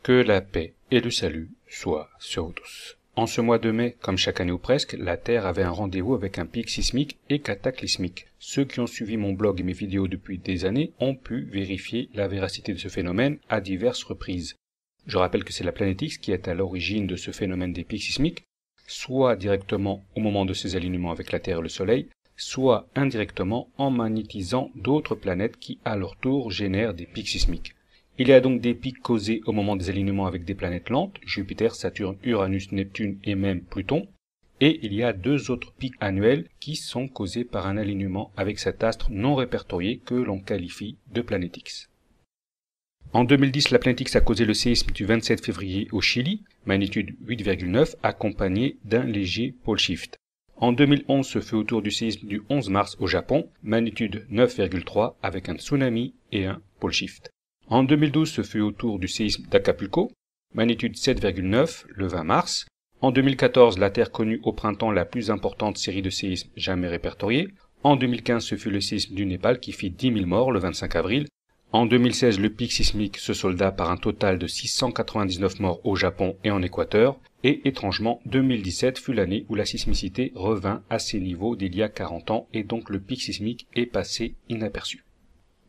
Que la paix et le salut soient sur vous tous. En ce mois de mai, comme chaque année ou presque, la Terre avait un rendez-vous avec un pic sismique et cataclysmique. Ceux qui ont suivi mon blog et mes vidéos depuis des années ont pu vérifier la véracité de ce phénomène à diverses reprises. Je rappelle que c'est la planète X qui est à l'origine de ce phénomène des pics sismiques, soit directement au moment de ses alignements avec la Terre et le Soleil, soit indirectement en magnétisant d'autres planètes qui à leur tour génèrent des pics sismiques. Il y a donc des pics causés au moment des alignements avec des planètes lentes, Jupiter, Saturne, Uranus, Neptune et même Pluton, et il y a deux autres pics annuels qui sont causés par un alignement avec cet astre non répertorié que l'on qualifie de planète X. En 2010, la planète X a causé le séisme du 27 février au Chili, magnitude 8,9, accompagné d'un léger pole shift. En 2011, ce fut autour du séisme du 11 mars au Japon, magnitude 9,3, avec un tsunami et un pole shift. En 2012, ce fut autour du séisme d'Acapulco, magnitude 7,9, le 20 mars. En 2014, la Terre connut au printemps la plus importante série de séismes jamais répertoriés. En 2015, ce fut le séisme du Népal qui fit 10 000 morts le 25 avril. En 2016, le pic sismique se solda par un total de 699 morts au Japon et en Équateur. Et étrangement, 2017 fut l'année où la sismicité revint à ses niveaux d'il y a 40 ans et donc le pic sismique est passé inaperçu.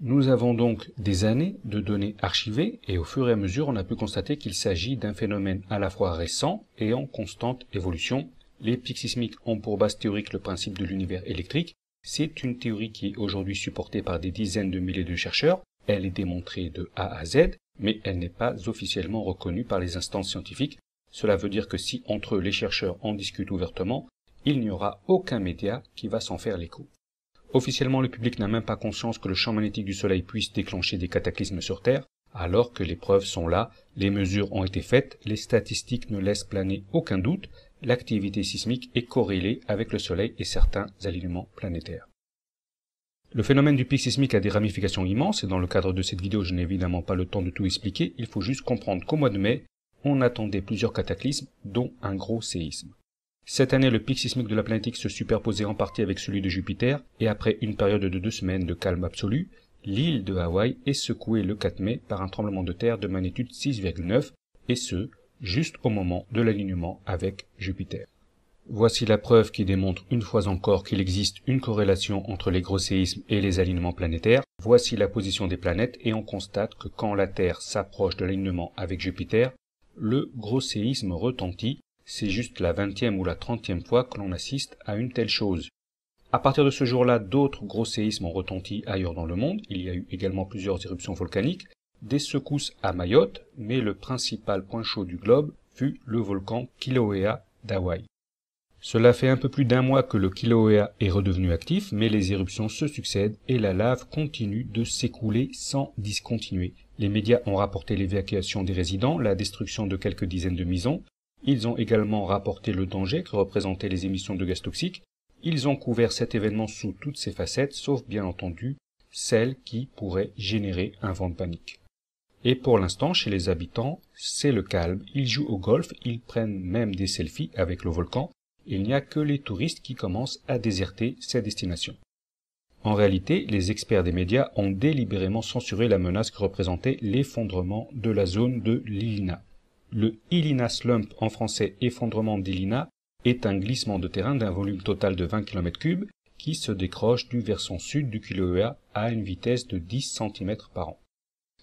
Nous avons donc des années de données archivées et au fur et à mesure on a pu constater qu'il s'agit d'un phénomène à la fois récent et en constante évolution. Les pics sismiques ont pour base théorique le principe de l'univers électrique. C'est une théorie qui est aujourd'hui supportée par des dizaines de milliers de chercheurs. Elle est démontrée de A à Z, mais elle n'est pas officiellement reconnue par les instances scientifiques. Cela veut dire que si entre eux les chercheurs en discutent ouvertement, il n'y aura aucun média qui va s'en faire l'écho. Officiellement, le public n'a même pas conscience que le champ magnétique du Soleil puisse déclencher des cataclysmes sur Terre, alors que les preuves sont là, les mesures ont été faites, les statistiques ne laissent planer aucun doute, l'activité sismique est corrélée avec le Soleil et certains alignements planétaires. Le phénomène du pic sismique a des ramifications immenses et dans le cadre de cette vidéo, je n'ai évidemment pas le temps de tout expliquer, il faut juste comprendre qu'au mois de mai, on attendait plusieurs cataclysmes, dont un gros séisme. Cette année, le pic sismique de la planète X se superposait en partie avec celui de Jupiter, et après une période de 2 semaines de calme absolu, l'île de Hawaï est secouée le 4 mai par un tremblement de terre de magnitude 6,9, et ce, juste au moment de l'alignement avec Jupiter. Voici la preuve qui démontre une fois encore qu'il existe une corrélation entre les gros séismes et les alignements planétaires. Voici la position des planètes, et on constate que quand la Terre s'approche de l'alignement avec Jupiter, le gros séisme retentit. C'est juste la 20e ou la 30e fois que l'on assiste à une telle chose. À partir de ce jour-là, d'autres gros séismes ont retenti ailleurs dans le monde. Il y a eu également plusieurs éruptions volcaniques, des secousses à Mayotte, mais le principal point chaud du globe fut le volcan Kilauea d'Hawaï. Cela fait un peu plus d'un mois que le Kilauea est redevenu actif, mais les éruptions se succèdent et la lave continue de s'écouler sans discontinuer. Les médias ont rapporté l'évacuation des résidents, la destruction de quelques dizaines de maisons. Ils ont également rapporté le danger que représentaient les émissions de gaz toxiques. Ils ont couvert cet événement sous toutes ses facettes, sauf bien entendu celle qui pourrait générer un vent de panique. Et pour l'instant, chez les habitants, c'est le calme. Ils jouent au golf, ils prennent même des selfies avec le volcan. Il n'y a que les touristes qui commencent à déserter ces destinations. En réalité, les experts des médias ont délibérément censuré la menace que représentait l'effondrement de la zone de l'Ilina. Le Ilina Slump, en français effondrement d'Ilina, est un glissement de terrain d'un volume total de 20 km3 qui se décroche du versant sud du Kilauea à une vitesse de 10 cm par an.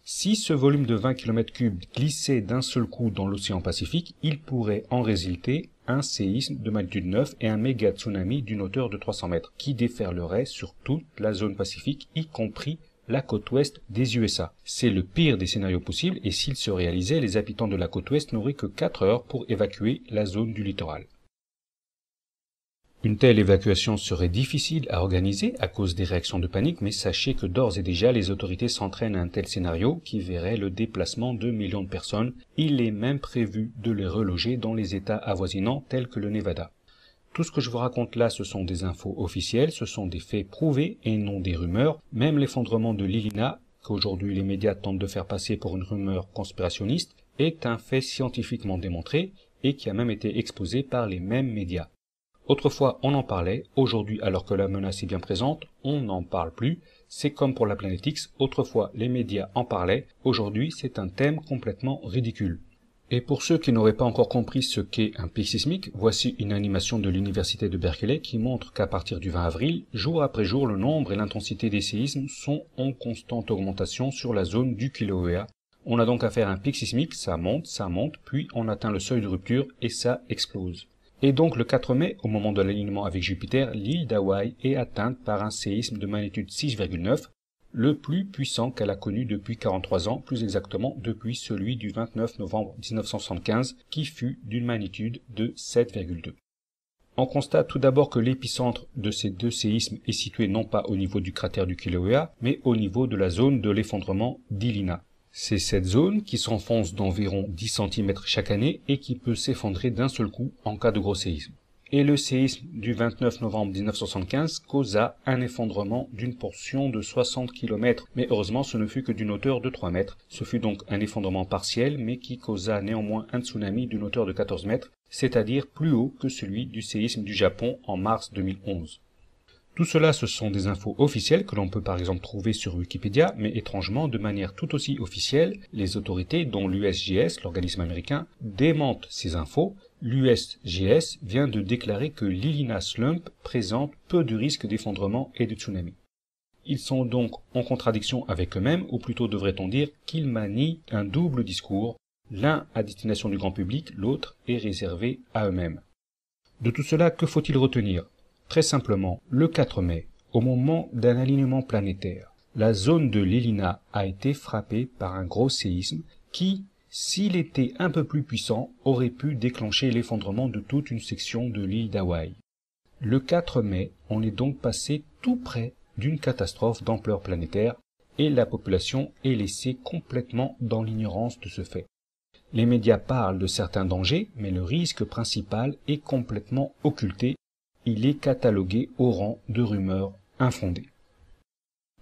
Si ce volume de 20 km3 glissait d'un seul coup dans l'océan Pacifique, il pourrait en résulter un séisme de magnitude 9 et un méga tsunami d'une hauteur de 300 mètres qui déferlerait sur toute la zone Pacifique, y compris la côte ouest des USA. C'est le pire des scénarios possibles et s'il se réalisait, les habitants de la côte ouest n'auraient que 4 heures pour évacuer la zone du littoral. Une telle évacuation serait difficile à organiser à cause des réactions de panique, mais sachez que d'ores et déjà les autorités s'entraînent à un tel scénario qui verrait le déplacement de millions de personnes. Il est même prévu de les reloger dans les États avoisinants tels que le Nevada. Tout ce que je vous raconte là, ce sont des infos officielles, ce sont des faits prouvés et non des rumeurs. Même l'effondrement de l'Ilina, qu'aujourd'hui les médias tentent de faire passer pour une rumeur conspirationniste, est un fait scientifiquement démontré et qui a même été exposé par les mêmes médias. Autrefois, on en parlait, aujourd'hui, alors que la menace est bien présente, on n'en parle plus. C'est comme pour la planète X, autrefois les médias en parlaient, aujourd'hui c'est un thème complètement ridicule. Et pour ceux qui n'auraient pas encore compris ce qu'est un pic sismique, voici une animation de l'université de Berkeley qui montre qu'à partir du 20 avril, jour après jour, le nombre et l'intensité des séismes sont en constante augmentation sur la zone du kilauea. On a donc affaire à un pic sismique, ça monte, puis on atteint le seuil de rupture et ça explose. Et donc le 4 mai, au moment de l'alignement avec Jupiter, l'île d'Hawaï est atteinte par un séisme de magnitude 6,9, le plus puissant qu'elle a connu depuis 43 ans, plus exactement depuis celui du 29 novembre 1975, qui fut d'une magnitude de 7,2. On constate tout d'abord que l'épicentre de ces deux séismes est situé non pas au niveau du cratère du Kilauea, mais au niveau de la zone de l'effondrement d'Ilina. C'est cette zone qui s'enfonce d'environ 10 cm chaque année et qui peut s'effondrer d'un seul coup en cas de gros séisme. Et le séisme du 29 novembre 1975 causa un effondrement d'une portion de 60 km, mais heureusement ce ne fut que d'une hauteur de 3 mètres. Ce fut donc un effondrement partiel, mais qui causa néanmoins un tsunami d'une hauteur de 14 mètres, c'est-à-dire plus haut que celui du séisme du Japon en mars 2011. Tout cela, ce sont des infos officielles que l'on peut par exemple trouver sur Wikipédia, mais étrangement, de manière tout aussi officielle, les autorités, dont l'USGS, l'organisme américain, démentent ces infos. L'USGS vient de déclarer que l'Ilina Slump présente peu de risques d'effondrement et de tsunami. Ils sont donc en contradiction avec eux-mêmes, ou plutôt devrait-on dire qu'ils manient un double discours, l'un à destination du grand public, l'autre est réservé à eux-mêmes. De tout cela, que faut-il retenir ? Très simplement, le 4 mai, au moment d'un alignement planétaire, la zone de l'Ilina a été frappée par un gros séisme qui, s'il était un peu plus puissant, aurait pu déclencher l'effondrement de toute une section de l'île d'Hawaï. Le 4 mai, on est donc passé tout près d'une catastrophe d'ampleur planétaire et la population est laissée complètement dans l'ignorance de ce fait. Les médias parlent de certains dangers, mais le risque principal est complètement occulté. Il est catalogué au rang de rumeurs infondées.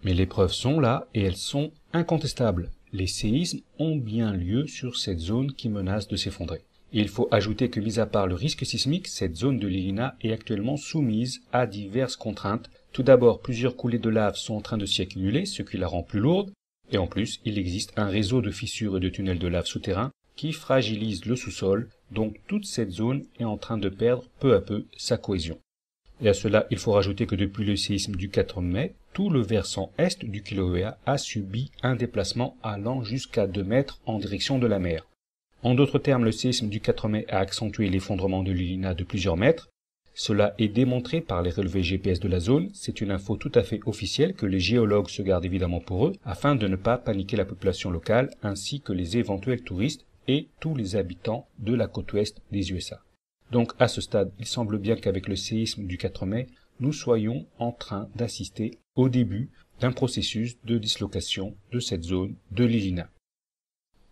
Mais les preuves sont là et elles sont incontestables. Les séismes ont bien lieu sur cette zone qui menace de s'effondrer. Il faut ajouter que, mis à part le risque sismique, cette zone de l'Ilina est actuellement soumise à diverses contraintes. Tout d'abord, plusieurs coulées de lave sont en train de s'y accumuler, ce qui la rend plus lourde, et en plus, il existe un réseau de fissures et de tunnels de lave souterrains qui fragilise le sous-sol, donc toute cette zone est en train de perdre peu à peu sa cohésion. Et à cela, il faut rajouter que depuis le séisme du 4 mai, tout le versant est du Kilauea a subi un déplacement allant jusqu'à 2 mètres en direction de la mer. En d'autres termes, le séisme du 4 mai a accentué l'effondrement de l'Ilina de plusieurs mètres. Cela est démontré par les relevés GPS de la zone, c'est une info tout à fait officielle que les géologues se gardent évidemment pour eux, afin de ne pas paniquer la population locale ainsi que les éventuels touristes et tous les habitants de la côte ouest des USA. Donc à ce stade, il semble bien qu'avec le séisme du 4 mai, nous soyons en train d'assister au début d'un processus de dislocation de cette zone de l'Ilina.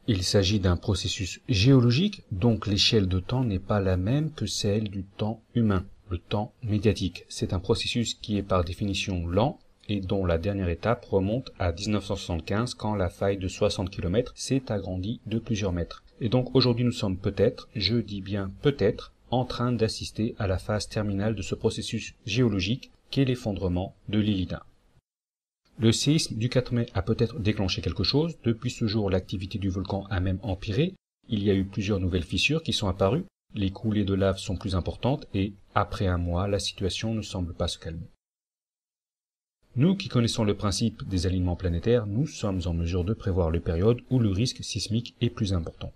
Il s'agit d'un processus géologique, donc l'échelle de temps n'est pas la même que celle du temps humain, le temps médiatique. C'est un processus qui est par définition lent et dont la dernière étape remonte à 1975 quand la faille de 60 km s'est agrandie de plusieurs mètres. Et donc aujourd'hui nous sommes peut-être, je dis bien peut-être, en train d'assister à la phase terminale de ce processus géologique qu'est l'effondrement de l'Ilina. Le séisme du 4 mai a peut-être déclenché quelque chose. Depuis ce jour, l'activité du volcan a même empiré. Il y a eu plusieurs nouvelles fissures qui sont apparues. Les coulées de lave sont plus importantes et, après un mois, la situation ne semble pas se calmer. Nous qui connaissons le principe des alignements planétaires, nous sommes en mesure de prévoir les périodes où le risque sismique est plus important.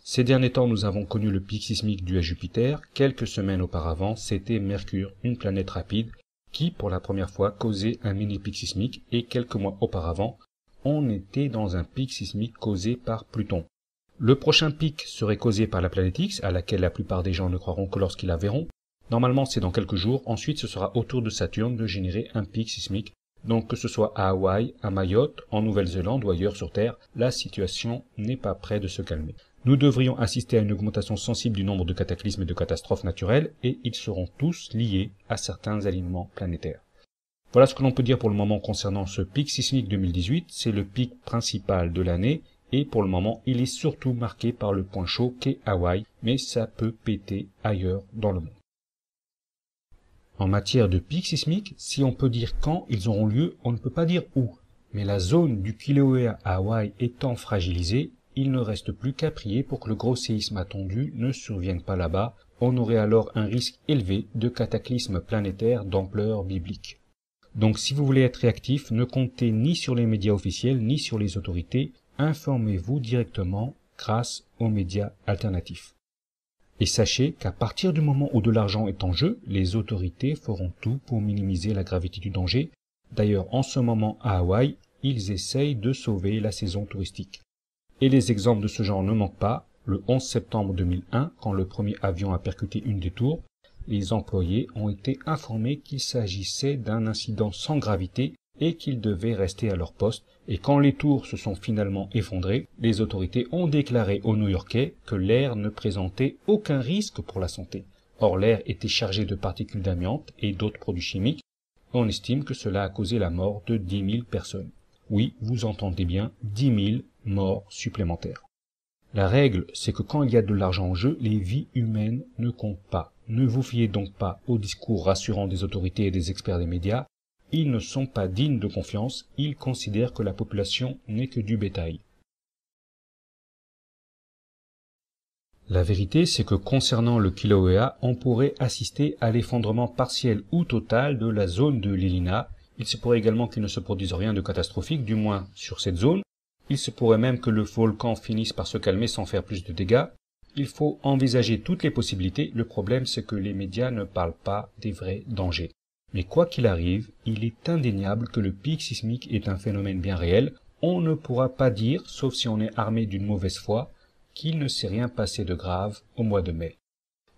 Ces derniers temps, nous avons connu le pic sismique dû à Jupiter. Quelques semaines auparavant, c'était Mercure, une planète rapide, qui, pour la première fois, causait un mini-pic sismique, et quelques mois auparavant, on était dans un pic sismique causé par Pluton. Le prochain pic serait causé par la planète X, à laquelle la plupart des gens ne croiront que lorsqu'ils la verront. Normalement, c'est dans quelques jours. Ensuite, ce sera au tour de Saturne de générer un pic sismique. Donc, que ce soit à Hawaï, à Mayotte, en Nouvelle-Zélande ou ailleurs sur Terre, la situation n'est pas près de se calmer. Nous devrions assister à une augmentation sensible du nombre de cataclysmes et de catastrophes naturelles, et ils seront tous liés à certains alignements planétaires. Voilà ce que l'on peut dire pour le moment concernant ce pic sismique 2018, c'est le pic principal de l'année, et pour le moment il est surtout marqué par le point chaud qu'est Hawaï, mais ça peut péter ailleurs dans le monde. En matière de pics sismiques, si on peut dire quand ils auront lieu, on ne peut pas dire où. Mais la zone du Kilauea à Hawaï étant fragilisée, il ne reste plus qu'à prier pour que le gros séisme attendu ne survienne pas là-bas. On aurait alors un risque élevé de cataclysme planétaire d'ampleur biblique. Donc si vous voulez être réactif, ne comptez ni sur les médias officiels ni sur les autorités, informez-vous directement grâce aux médias alternatifs. Et sachez qu'à partir du moment où de l'argent est en jeu, les autorités feront tout pour minimiser la gravité du danger. D'ailleurs, en ce moment à Hawaï, ils essayent de sauver la saison touristique. Et les exemples de ce genre ne manquent pas. Le 11 septembre 2001, quand le premier avion a percuté une des tours, les employés ont été informés qu'il s'agissait d'un incident sans gravité et qu'ils devaient rester à leur poste. Et quand les tours se sont finalement effondrées, les autorités ont déclaré aux New-Yorkais que l'air ne présentait aucun risque pour la santé. Or, l'air était chargé de particules d'amiante et d'autres produits chimiques. On estime que cela a causé la mort de 10 000 personnes. Oui, vous entendez bien, 10 000 morts supplémentaires. La règle, c'est que quand il y a de l'argent en jeu, les vies humaines ne comptent pas. Ne vous fiez donc pas aux discours rassurants des autorités et des experts des médias. Ils ne sont pas dignes de confiance, ils considèrent que la population n'est que du bétail. La vérité, c'est que concernant le Kilauea, on pourrait assister à l'effondrement partiel ou total de la zone de l'Elina. Il se pourrait également qu'il ne se produise rien de catastrophique, du moins sur cette zone. Il se pourrait même que le volcan finisse par se calmer sans faire plus de dégâts. Il faut envisager toutes les possibilités. Le problème, c'est que les médias ne parlent pas des vrais dangers. Mais quoi qu'il arrive, il est indéniable que le pic sismique est un phénomène bien réel. On ne pourra pas dire, sauf si on est armé d'une mauvaise foi, qu'il ne s'est rien passé de grave au mois de mai.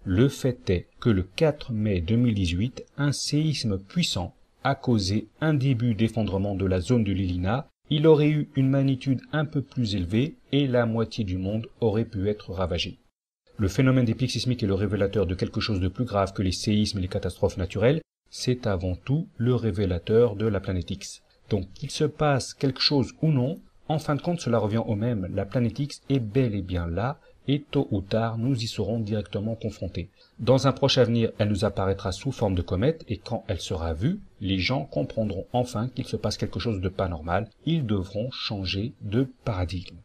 Le fait est que le 4 mai 2018, un séisme puissant a causé un début d'effondrement de la zone de l'Elina. Il aurait eu une magnitude un peu plus élevée et la moitié du monde aurait pu être ravagée. Le phénomène des pics sismiques est le révélateur de quelque chose de plus grave que les séismes et les catastrophes naturelles. C'est avant tout le révélateur de la planète X. Donc qu'il se passe quelque chose ou non, en fin de compte cela revient au même. La planète X est bel et bien là et tôt ou tard nous y serons directement confrontés. Dans un proche avenir, elle nous apparaîtra sous forme de comète et quand elle sera vue, les gens comprendront enfin qu'il se passe quelque chose de pas normal. Ils devront changer de paradigme.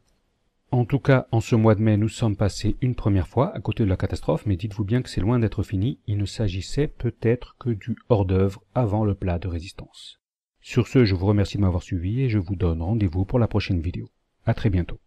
En tout cas, en ce mois de mai, nous sommes passés une première fois à côté de la catastrophe, mais dites-vous bien que c'est loin d'être fini. Il ne s'agissait peut-être que du hors-d'œuvre avant le plat de résistance. Sur ce, je vous remercie de m'avoir suivi et je vous donne rendez-vous pour la prochaine vidéo. À très bientôt.